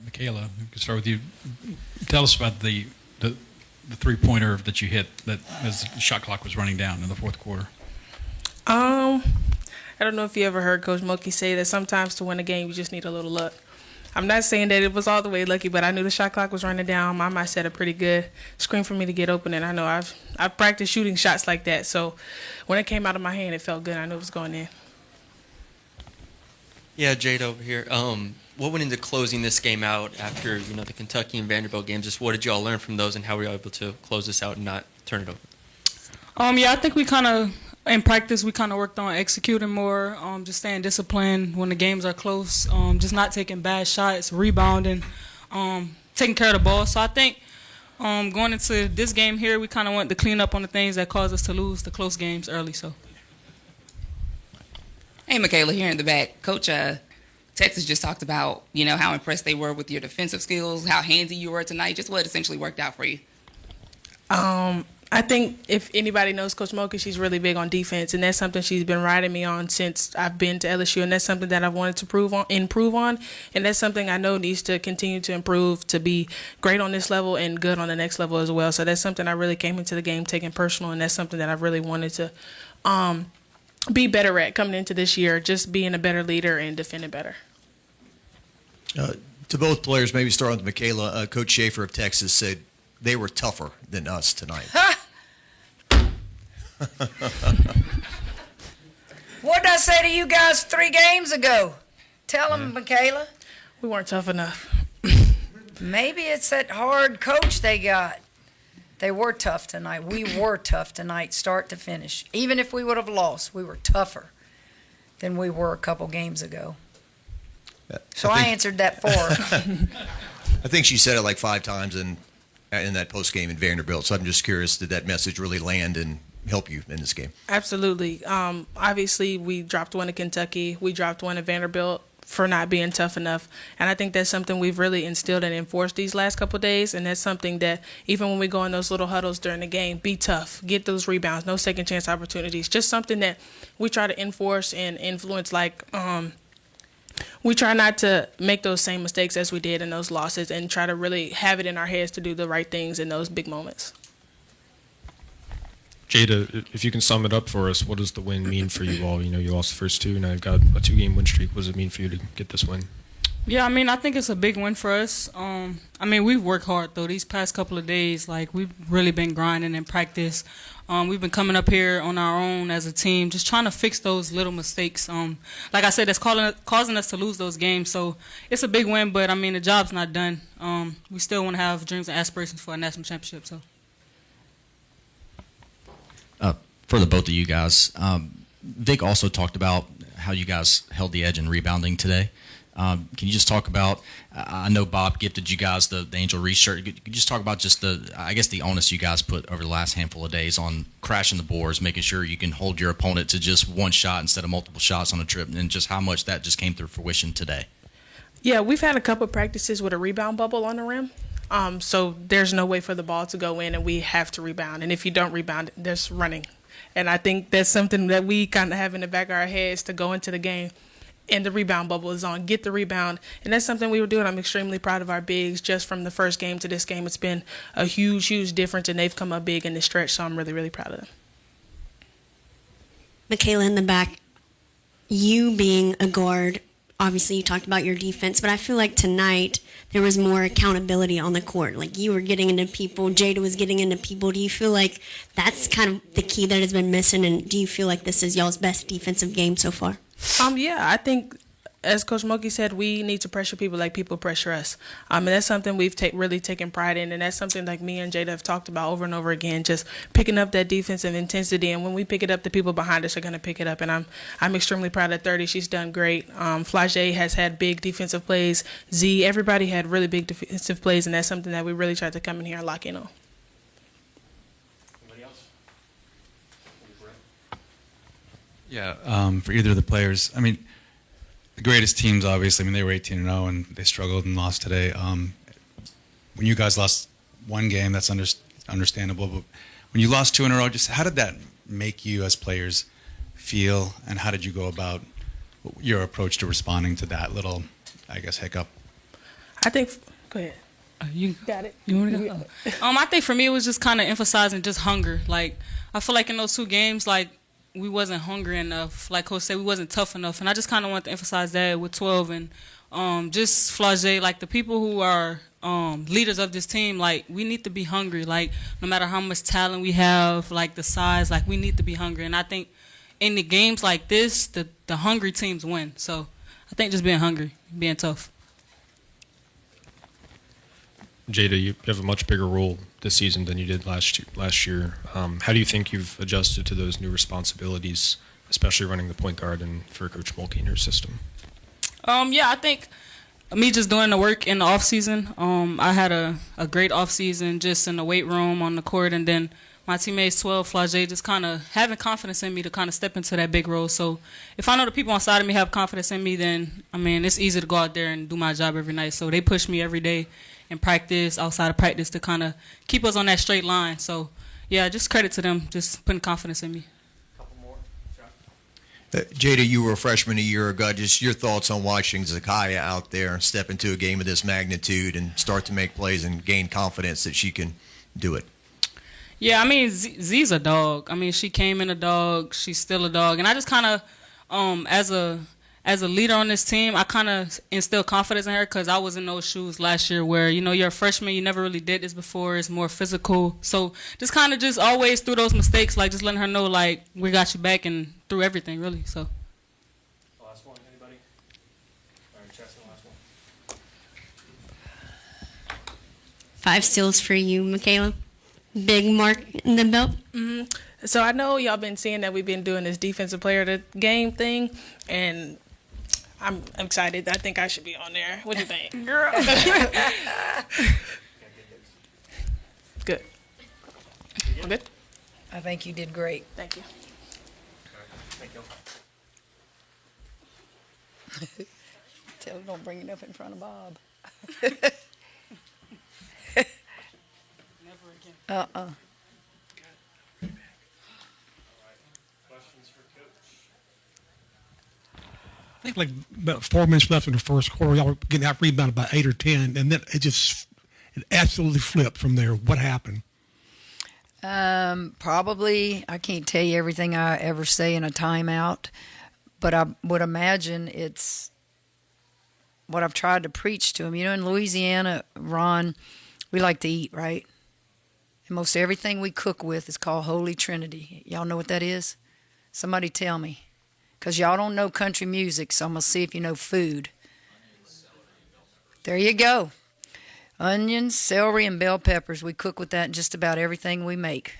Michaela, we can start with you. Tell us about the three-pointer that you hit that as the shot clock was running down in the fourth quarter. I don't know if you ever heard Coach Mulkey say that sometimes to win a game you just need a little luck. I'm not saying that it was all the way lucky, but I knew the shot clock was running down. My mind set a pretty good screen for me to get open, and I know I've practiced shooting shots like that. So when it came out of my hand, it felt good. I knew it was going in. Yeah, Jade over here. What went into closing this game out after the Kentucky and Vanderbilt games? Just what did you all learn from those, and how were you able to close this out and not turn it over? Yeah, I think we kind of in practice we kind of worked on executing more, just staying disciplined when the games are close, just not taking bad shots, rebounding, taking care of the ball. So I think going into this game here, we kind of wanted to clean up on the things that caused us to lose the close games early. So. Hey, Michaela, here in the back. Coach, Texas just talked about, how impressed they were with your defensive skills, how handsy you were tonight, just what essentially worked out for you. I think if anybody knows Coach Mulkey, she's really big on defense, and that's something she's been riding me on since I've been to LSU, and that's something that I've wanted to improve on, and that's something I know needs to continue to improve to be great on this level and good on the next level as well. So that's something I really came into the game taking personal, and that's something that I've really wanted to be better at coming into this year, just being a better leader and defending better. To both players, maybe start with Michaela. Coach Schaefer of Texas said they were tougher than us tonight. What did I say to you guys 3 games ago? Tell them, Michaela. We weren't tough enough. Maybe it's that hard coach they got. They were tough tonight. We were tough tonight, start to finish. Even if we would have lost, we were tougher than we were a couple games ago. So I answered that for her. I think she said it like 5 times in that post game in Vanderbilt. So I'm just curious, did that message really land and help you in this game? Absolutely. Obviously, we dropped one at Kentucky. We dropped one at Vanderbilt for not being tough enough. And I think that's something we've really instilled and enforced these last couple of days. And that's something that even when we go in those little huddles during the game, be tough, get those rebounds, no second chance opportunities. Just something that we try to enforce and influence. Like we try not to make those same mistakes as we did in those losses and try to really have it in our heads to do the right things in those big moments. Jada, if you can sum it up for us, what does the win mean for you all? You lost the first 2, now you've got a 2-game win streak. What does it mean for you to get this win? Yeah, I think it's a big win for us. We've worked hard, though. These past couple of days, we've really been grinding in practice. We've been coming up here on our own as a team, just trying to fix those little mistakes. Like I said, that's causing us to lose those games. So it's a big win, but, the job's not done. We still want to have dreams and aspirations for a national championship. So. For the both of you guys, Vic also talked about how you guys held the edge in rebounding today. Can you just talk about, I know Bob gifted you guys the Angel Reese shirt. Could you just talk about just the onus you guys put over the last handful of days on crashing the boards, making sure you can hold your opponent to just one shot instead of multiple shots on a trip, and just how much that just came through fruition today? Yeah, we've had a couple of practices with a rebound bubble on the rim. So there's no way for the ball to go in, and we have to rebound. And if you don't rebound, there's running. And I think that's something that we kind of have in the back of our heads to go into the game. And the rebound bubble is on. Get the rebound. And that's something we were doing. I'm extremely proud of our bigs. Just from the first game to this game, it's been a huge, huge difference, and they've come up big in this stretch, so I'm really, really proud of them. Michaela, in the back, you being a guard, obviously you talked about your defense, but I feel like tonight there was more accountability on the court. Like you were getting into people, Jada was getting into people. Do you feel like that's kind of the key that has been missing, and do you feel like this is y'all's best defensive game so far? Yeah, I think, as Coach Mulkey said, we need to pressure people like people pressure us. And that's something we've really taken pride in, and that's something like me and Jada have talked about over and over again, just picking up that defensive intensity. And when we pick it up, the people behind us are going to pick it up. And I'm extremely proud of 30. She's done great. Flage has had big defensive plays. Z, everybody had really big defensive plays, and that's something that we really tried to come in here and lock in on. Yeah, for either of the players, the greatest teams, obviously, they were 18-0 and they struggled and lost today. When you guys lost one game, that's understandable. But when you lost 2 in a row, just how did that make you as players feel, and how did you go about your approach to responding to that little, hiccup? I think. Go ahead. You Got it. You want to go? I think for me it was just kind of emphasizing just hunger. Like I feel like in those 2 games, like we wasn't hungry enough. Like Coach said, we wasn't tough enough, and I just kind of want to emphasize that with 12 and just Flage. Like the people who are leaders of this team, like we need to be hungry. Like no matter how much talent we have, like the size, like we need to be hungry. And I think in the games like this, the hungry teams win. So I think just being hungry, being tough. Jada, you have a much bigger role this season than you did last year. How do you think you've adjusted to those new responsibilities, especially running the point guard and for Coach Mulkey in your system? Yeah, I think me just doing the work in the off season. I had a great off season just in the weight room on the court, and then my teammates 12, Flage, just kind of having confidence in me to kind of step into that big role. So if I know the people on side of me have confidence in me, then I mean it's easy to go out there and do my job every night. So they push me every day in practice, outside of practice, to kind of keep us on that straight line. So yeah, just credit to them, just putting confidence in me. Jada, you were a freshman a year ago. Just your thoughts on watching Zakiya out there step into a game of this magnitude and start to make plays and gain confidence that she can do it. Yeah, I mean, Z's a dog. I mean, she came in a dog. She's still a dog. And I just kind of, as a leader on this team, I kind of instill confidence in her because I was in those shoes last year where, you know, you're a freshman, you never really did this before. It's more physical. So just kind of just always through those mistakes, like just letting her know, like, we got you back and through everything, really. So. Last one, anybody? All right, Chester, last one. 5 steals for you, Michaela. Big mark in the belt. So I know y'all been seeing that we've been doing this defensive player of the game thing, and I'm excited. I think I should be on there. What do you think, girl? Good. Good. I think you did great. Thank you. Tell her don't bring it up in front of Bob. Uh-uh. I think like about 4 minutes left in the first quarter, y'all were getting out rebounded by 8 or 10, and then it absolutely flipped from there. What happened? Probably, I can't tell you everything I ever say in a timeout, but I would imagine it's what I've tried to preach to them. You know, in Louisiana, Ron, we like to eat, right? And most everything we cook with is called Holy Trinity. Y'all know what that is? Somebody tell me. Because y'all don't know country music, so I'm going to see if you know food. There you go. Onions, celery, and bell peppers. We cook with that in just about everything we make.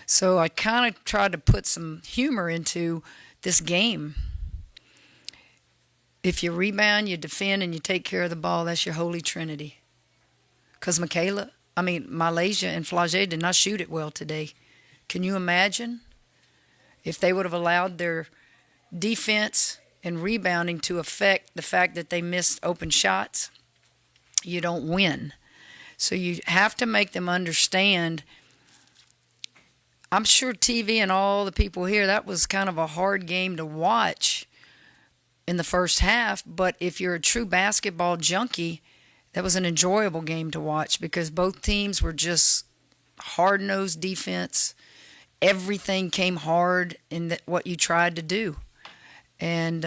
So I kind of tried to put some humor into this game. If you rebound, you defend, and you take care of the ball, that's your Holy Trinity. Because Malaysia and Flage did not shoot it well today. Can you imagine if they would have allowed their defense and rebounding to affect the fact that they missed open shots? You don't win. So you have to make them understand. I'm sure TV and all the people here, that was kind of a hard game to watch in the first half. But if you're a true basketball junkie, that was an enjoyable game to watch because both teams were just hard-nosed defense. Everything came hard in what you tried to do. And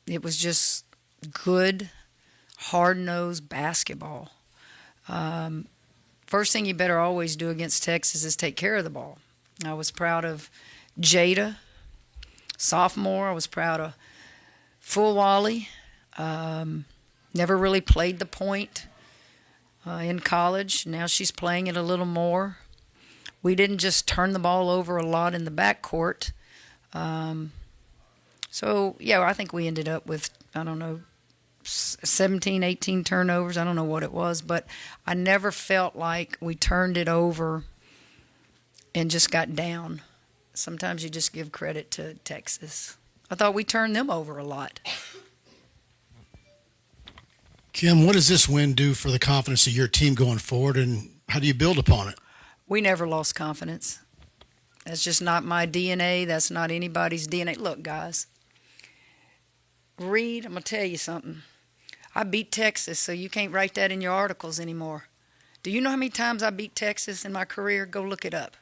it was just good, hard-nosed basketball. First thing you better always do against Texas is take care of the ball. I was proud of Jada, sophomore. I was proud of Full Wally. Never really played the point in college. Now she's playing it a little more. We didn't just turn the ball over a lot in the backcourt. So, yeah, I think we ended up with, 17, 18 turnovers. I don't know what it was, but I never felt like we turned it over and just got down. Sometimes you just give credit to Texas. I thought we turned them over a lot. Kim, what does this win do for the confidence of your team going forward, and how do you build upon it? We never lost confidence. That's just not my DNA. That's not anybody's DNA. Look, guys, Reed, I'm going to tell you something. I beat Texas, so you can't write that in your articles anymore. Do you know how many times I beat Texas in my career? Go look it up.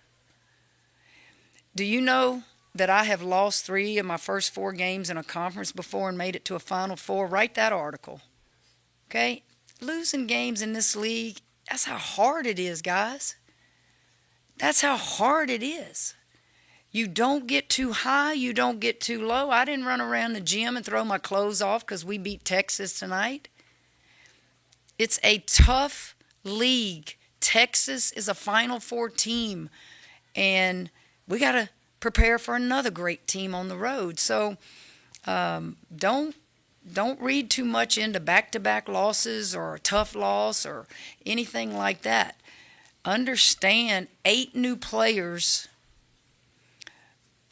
Do you know that I have lost 3 of my first 4 games in a conference before and made it to a Final Four? Write that article. Okay? Losing games in this league, that's how hard it is, guys. That's how hard it is. You don't get too high, you don't get too low. I didn't run around the gym and throw my clothes off because we beat Texas tonight. It's a tough league. Texas is a Final Four team, and we got to prepare for another great team on the road. So don't read too much into back-to-back losses or a tough loss or anything like that. Understand 8 new players.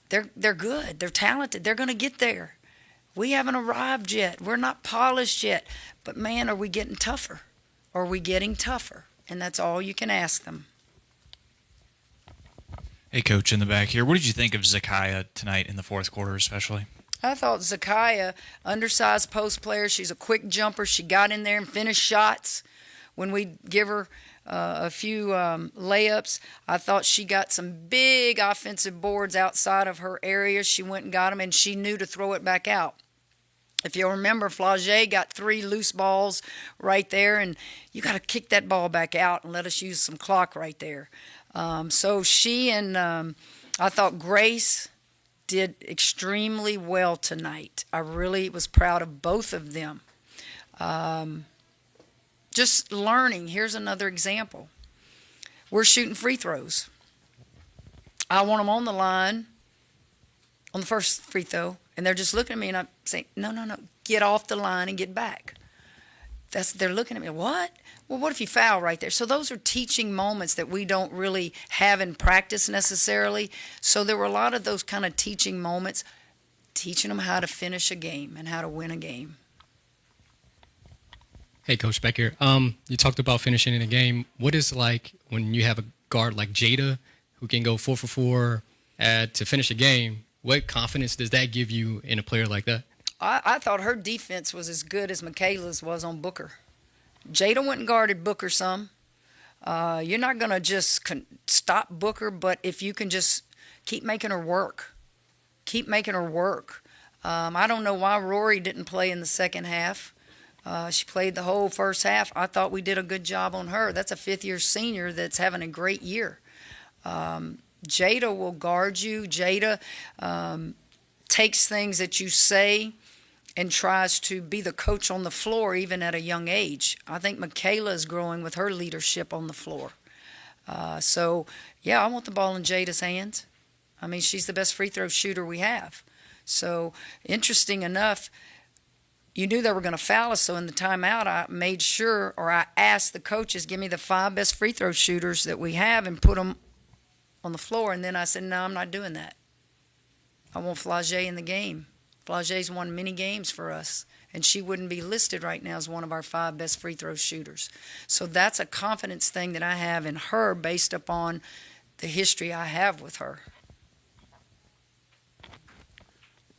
They're good. They're talented. They're going to get there. We haven't arrived yet. We're not polished yet. But, man, are we getting tougher? Are we getting tougher? And that's all you can ask them. Hey, Coach, in the back here, what did you think of Zakiya tonight in the fourth quarter especially? I thought Zakiya, undersized post player, she's a quick jumper. She got in there and finished shots. When we give her a few layups, I thought she got some big offensive boards outside of her area. She went and got them, and she knew to throw it back out. If you'll remember, Flau'jae got 3 loose balls right there, and you got to kick that ball back out and let us use some clock right there. So she and I thought Grace did extremely well tonight. I really was proud of both of them. Just learning. Here's another example. We're shooting free throws. I want them on the line on the first free throw, and they're just looking at me, and I'm saying, no, get off the line and get back. They're looking at me, what? Well, what if you foul right there? So those are teaching moments that we don't really have in practice necessarily. So there were a lot of those kind of teaching moments, teaching them how to finish a game and how to win a game. Hey, Coach Becker. You talked about finishing in a game. What is it like when you have a guard like Jada who can go 4 for 4 to finish a game? What confidence does that give you in a player like that? I thought her defense was as good as Michaela's was on Booker. Jada went and guarded Booker some. You're not going to just stop Booker, but if you can just keep making her work. Keep making her work. I don't know why Rory didn't play in the second half. She played the whole first half. I thought we did a good job on her. That's a 5th-year senior that's having a great year. Jada will guard you. Jada takes things that you say and tries to be the coach on the floor even at a young age. I think Michaela is growing with her leadership on the floor. So, yeah, I want the ball in Jada's hands. I mean, she's the best free throw shooter we have. So, interesting enough, you knew they were going to foul us, so in the timeout I made sure, or I asked the coaches, give me the 5 best free throw shooters that we have and put them on the floor. And then I said, no, I'm not doing that. I want Flau'jae in the game. Flau'jae's won many games for us, and she wouldn't be listed right now as one of our 5 best free throw shooters. So that's a confidence thing that I have in her based upon the history I have with her.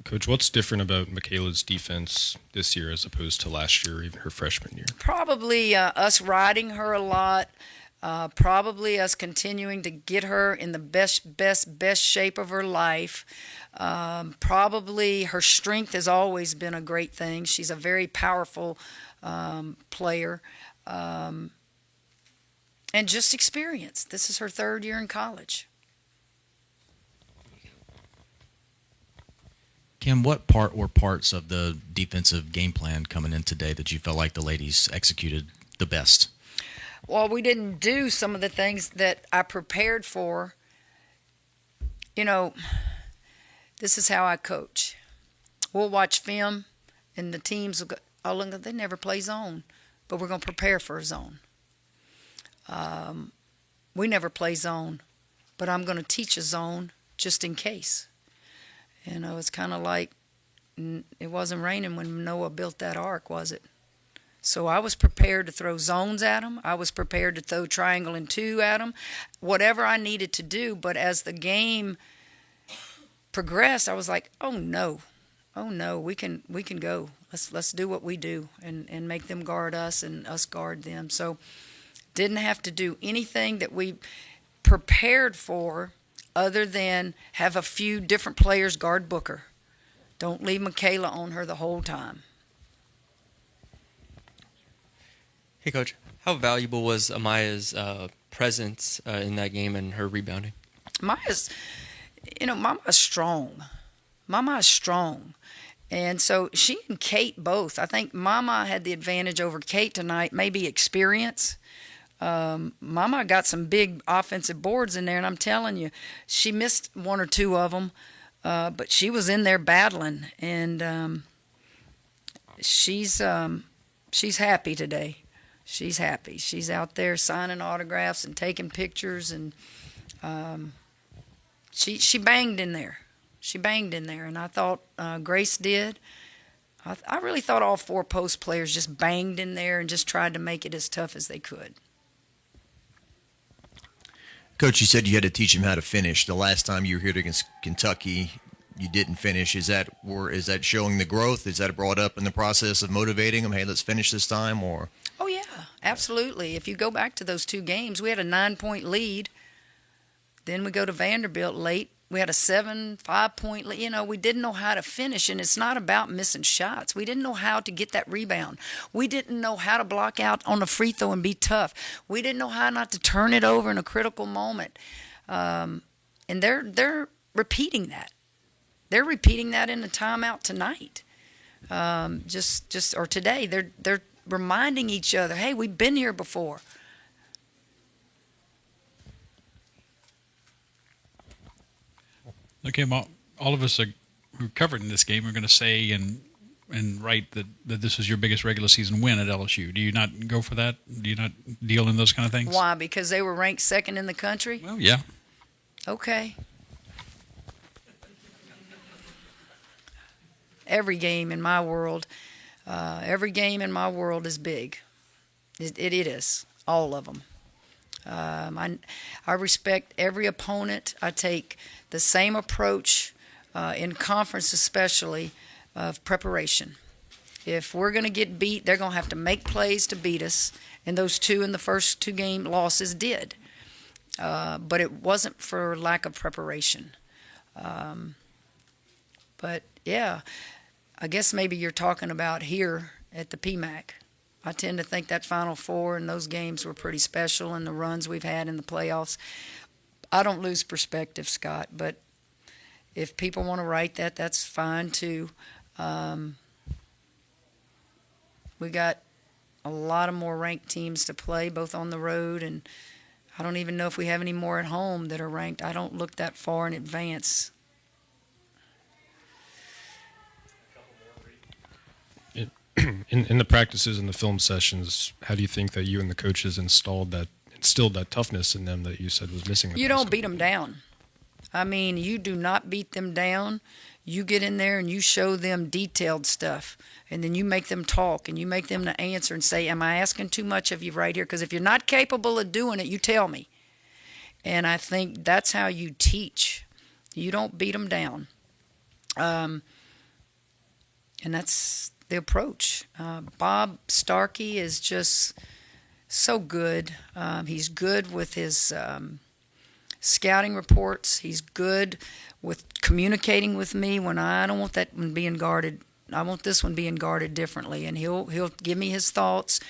Coach, what's different about Michaela's defense this year as opposed to last year or even her freshman year? Probably us riding her a lot. Probably us continuing to get her in the best shape of her life. Probably her strength has always been a great thing. She's a very powerful player. And just experience. This is her 3rd year in college. Kim, what part or parts of the defensive game plan coming in today that you felt like the ladies executed the best? Well, we didn't do some of the things that I prepared for. You know, this is how I coach. We'll watch film, and the teams will go, oh, look, they never play zone, but we're going to prepare for a zone. We never play zone, but I'm going to teach a zone just in case. You know, it's kind of like it wasn't raining when Noah built that ark, was it? So I was prepared to throw zones at them. I was prepared to throw triangle and 2 at them, whatever I needed to do. But as the game progressed, I was like, oh no, we can go. Let's do what we do and make them guard us and us guard them. So didn't have to do anything that we prepared for other than have a few different players guard Booker. Don't leave Michaela on her the whole time. Hey, Coach, how valuable was Amaya's presence in that game and her rebounding? Mama's strong. Mama is strong. And so she and Kate both. I think Mama had the advantage over Kate tonight, maybe experience. Mama got some big offensive boards in there, and I'm telling you, she missed one or two of them, but she was in there battling, and she's happy today. She's happy. She's out there signing autographs and taking pictures, and she banged in there. She banged in there, and I thought Grace did. I really thought all four post players just banged in there and just tried to make it as tough as they could. Coach, you said you had to teach him how to finish. The last time you were here against Kentucky, you didn't finish. Is that showing the growth? Is that brought up in the process of motivating him? Hey, let's finish this time, or? Oh yeah, absolutely. If you go back to those two games, we had a 9-point lead. Then we go to Vanderbilt late. We had a 5-point lead. You know, we didn't know how to finish, and it's not about missing shots. We didn't know how to get that rebound. We didn't know how to block out on the free throw and be tough. We didn't know how not to turn it over in a critical moment. And they're repeating that. They're repeating that in the timeout tonight. Or today. They're reminding each other, hey, we've been here before. Okay, well, all of us who covered in this game are going to say and write that this was your biggest regular season win at LSU. Do you not go for that? Do you not deal in those kind of things? Why? Because they were ranked second in the country? Well, yeah. Okay. Every game in my world is big. It is. All of them. I respect every opponent. I take the same approach in conference, especially of preparation. If we're going to get beat, they're going to have to make plays to beat us, and those two in the first two game losses did. But it wasn't for lack of preparation. But yeah, I guess maybe you're talking about here at the PMAC. I tend to think that Final Four and those games were pretty special, and the runs we've had in the playoffs. I don't lose perspective, Scott, but if people want to write that, that's fine too. We got a lot of more ranked teams to play, both on the road, and I don't even know if we have any more at home that are ranked. I don't look that far in advance. In the practices and the film sessions, how do you think that you and the coaches instilled that toughness in them that you said was missing? You don't beat them down. I mean, you do not beat them down. You get in there and you show them detailed stuff, and then you make them talk and you make them to answer and say, am I asking too much of you right here? Because if you're not capable of doing it, you tell me. And I think that's how you teach. You don't beat them down. And that's the approach. Bob Starkey is just so good. He's good with his scouting reports. He's good with communicating with me when I don't want that one being guarded. I want this one being guarded differently. And he'll give me his thoughts,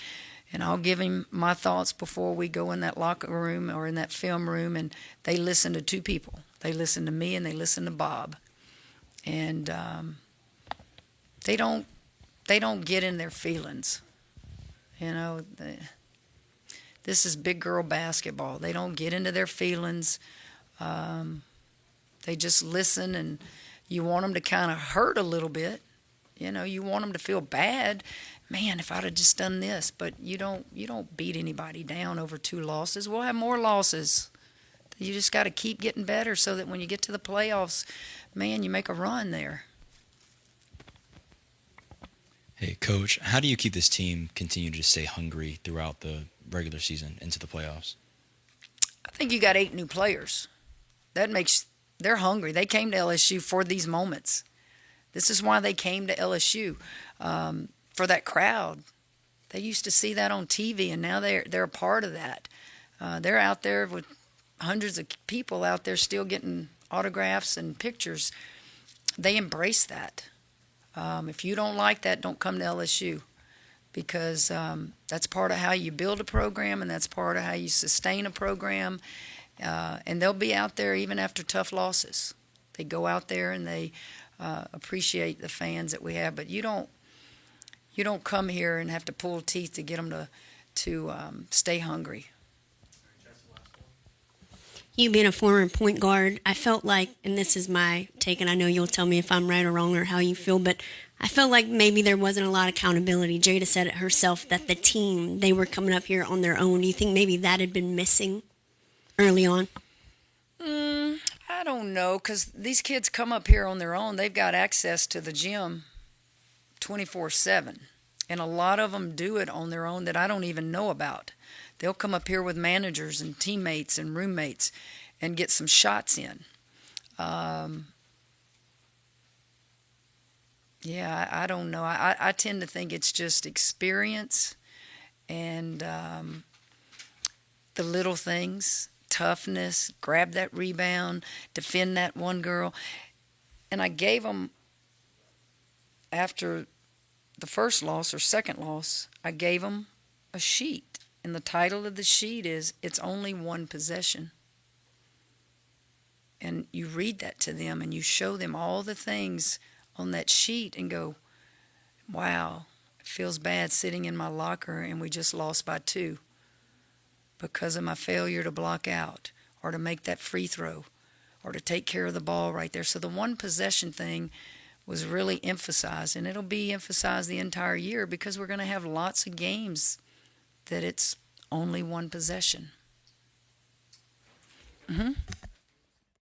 and I'll give him my thoughts before we go in that locker room or in that film room. And they listen to two people. They listen to me and they listen to Bob. And they don't get in their feelings. You know, this is big girl basketball. They don't get into their feelings. They just listen, and you want them to kind of hurt a little bit. You know, you want them to feel bad. Man, if I'd have just done this. But you don't beat anybody down over 2 losses. We'll have more losses. You just got to keep getting better so that when you get to the playoffs, man, you make a run there. Hey, Coach, how do you keep this team continue to stay hungry throughout the regular season into the playoffs? I think you got 8 new players. They're hungry. They came to LSU for these moments. This is why they came to LSU. for that crowd. They used to see that on TV, and now they're a part of that. They're out there with hundreds of people out there still getting autographs and pictures. They embrace that. If you don't like that, don't come to LSU, because that's part of how you build a program, and that's part of how you sustain a program. And they'll be out there even after tough losses. They go out there and they appreciate the fans that we have. But you don't come here and have to pull teeth to get them to stay hungry. You being a former point guard, I felt like, and this is my take, and I know you'll tell me if I'm right or wrong or how you feel, but I felt like maybe there wasn't a lot of accountability. Jada said it herself that the team, they were coming up here on their own. Do you think maybe that had been missing early on? I don't know, because these kids come up here on their own. They've got access to the gym 24/7, and a lot of them do it on their own that I don't even know about. They'll come up here with managers and teammates and roommates and get some shots in. Yeah, I don't know. I tend to think it's just experience and the little things, toughness, grab that rebound, defend that one girl. And I gave them, after the first loss or second loss, I gave them a sheet. And the title of the sheet is, "It's Only One Possession." And you read that to them and you show them all the things on that sheet and go, wow, it feels bad sitting in my locker and we just lost by 2 because of my failure to block out or to make that free throw or to take care of the ball right there. So the one possession thing was really emphasized, and it'll be emphasized the entire year because we're going to have lots of games that it's only one possession.